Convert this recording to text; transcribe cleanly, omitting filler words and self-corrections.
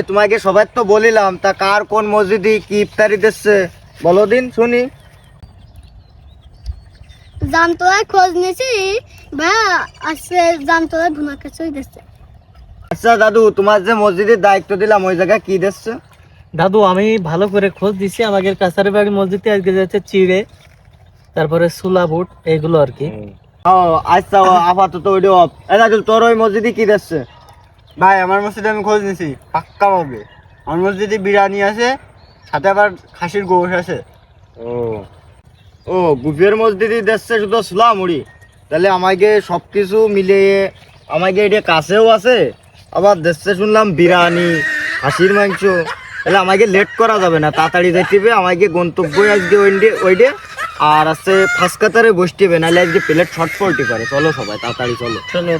তোমাকে সবাই তো বলিলাম, তা কার কোন মসজিদে কি ইফতারি দিচ্ছে বলো দিন শুনি। জামতলায় খোঁজ নিয়েছি ভাইয়া, আজকে জামতলায় ভুনা খিচুড়ি দিচ্ছে। আচ্ছা দাদু, তোমার যে মসজিদের দায়িত্ব দিলাম ওই জায়গায় কি দিচ্ছে? দাদু আমি ভালো করে খোঁজ দিছি, আমাদের কাছারি বাড়ি মসজিদে আজকে যাচ্ছে চিড়ে, তারপরে সুলা বুট এগুলো আর কি। ও আচ্ছা, আপাতত ওইটা অফ। দাদু তোর ওই মসজিদে কি দিচ্ছে? ভাই আমার মসজিদে আমি খোঁজ নিছি, পাক্কা পাবে। আমার মসজিদে বিরিয়ানি আছে, সাথে আবার খাসির গোশ আছে। ও ও গুফের মসজিদে দিচ্ছে শুধু ছোলা মুড়ি? তাহলে আমাকে সবকিছু মিলিয়ে আমাকে এটা কাছেও আছে, আবার দিচ্ছে শুনলাম বিরিয়ানি, খাসির মাংস। তাহলে আমাকে লেট করা যাবে না, তাড়াতাড়ি যেতে হবে আমাকে, গন্তব্য আজকে ওইডে। আর আছে ফার্স্ট কাতারে বসতে হবে, নাহলে আজকে প্লেট শর্ট পড়তে পারে। চলো সবাই তাড়াতাড়ি চলো। চলো